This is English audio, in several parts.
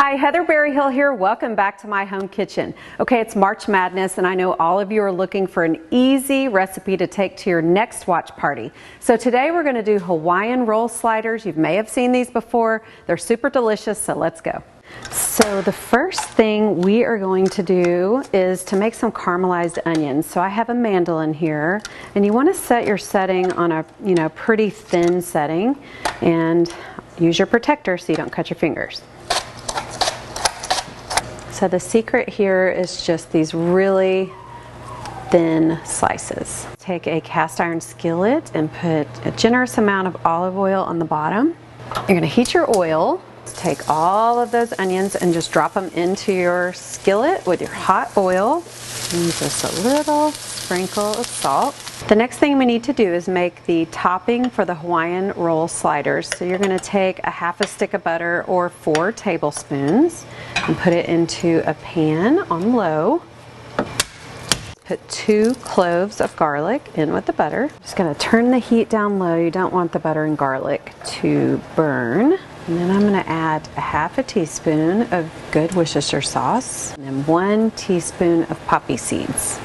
Hi, Heather Berryhill here. Welcome back to my home kitchen. Okay, it's March Madness and I know all of you are looking for an easy recipe to take to your next watch party. So today we're going to do Hawaiian roll sliders. You may have seen these before. They're super delicious, so let's go. So the first thing we are going to do is to make some caramelized onions. So I have a mandolin here, and you want to set your setting on a pretty thin setting and use your protector so you don't cut your fingers. So the secret here is just these really thin slices. Take a cast iron skillet and put a generous amount of olive oil on the bottom. You're going to heat your oil. Take all of those onions and just drop them into your skillet with your hot oil and just a little sprinkle of salt. The next thing we need to do is make the topping for the Hawaiian roll sliders. So you're going to take a half a stick of butter or 4 tablespoons and put it into a pan on low. Put 2 cloves of garlic in with the butter. Just going to turn the heat down low. You don't want the butter and garlic to burn. And then I'm going to add a half a teaspoon of good Worcestershire sauce and then 1 teaspoon of poppy seeds.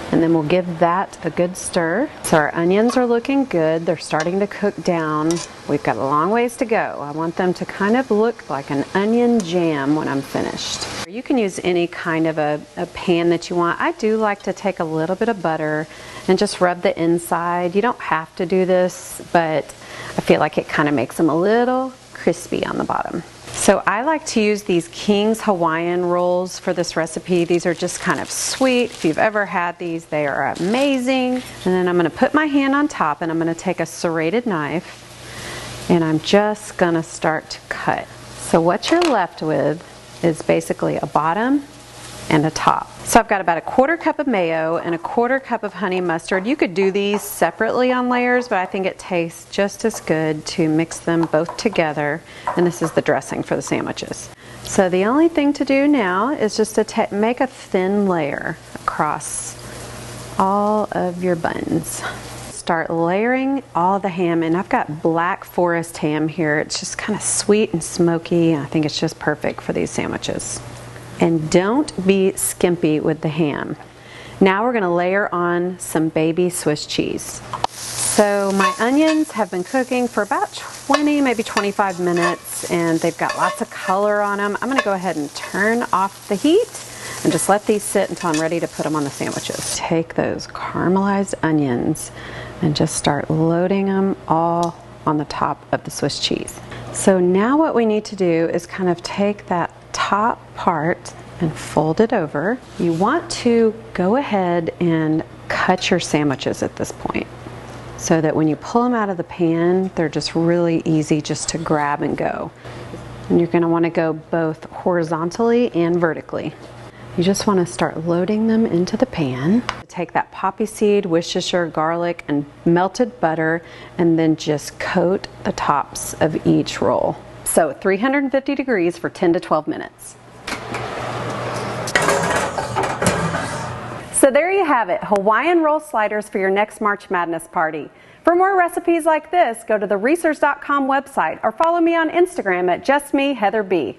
And then we'll give that a good stir. So our onions are looking good. They're starting to cook down. We've got a long ways to go. I want them to kind of look like an onion jam when I'm finished. You can use any kind of a pan that you want. I do like to take a little bit of butter and just rub the inside. You don't have to do this, but I feel like it kind of makes them a little crispy on the bottom. So I like to use these King's Hawaiian rolls for this recipe. These are just kind of sweet. If you've ever had these, they are amazing. And then I'm going to put my hand on top and I'm going to take a serrated knife and I'm just going to start to cut. So what you're left with is basically a bottom and a top. So I've got about a 1/4 cup of mayo and a 1/4 cup of honey mustard. You could do these separately on layers, but I think it tastes just as good to mix them both together. And this is the dressing for the sandwiches. So the only thing to do now is just to make a thin layer across all of your buns. Start layering all the ham, and I've got Black Forest ham here. It's just kind of sweet and smoky. I think it's just perfect for these sandwiches. And don't be skimpy with the ham. Now we're going to layer on some baby Swiss cheese. So my onions have been cooking for about 20, maybe 25 minutes, and they've got lots of color on them. I'm going to go ahead and turn off the heat and just let these sit until I'm ready to put them on the sandwiches. Take those caramelized onions and just start loading them all on the top of the Swiss cheese. So now what we need to do is kind of take that top part and fold it over. You want to go ahead and cut your sandwiches at this point so that when you pull them out of the pan, they're just really easy just to grab and go. And you're going to want to go both horizontally and vertically. You just want to start loading them into the pan. Take that poppy seed, Worcestershire, garlic, and melted butter, and then just coat the tops of each roll. So 350 degrees for 10 to 12 minutes. So there you have it, Hawaiian roll sliders for your next March Madness party. For more recipes like this, go to the Research.com website or follow me on Instagram at JustMeHeatherB.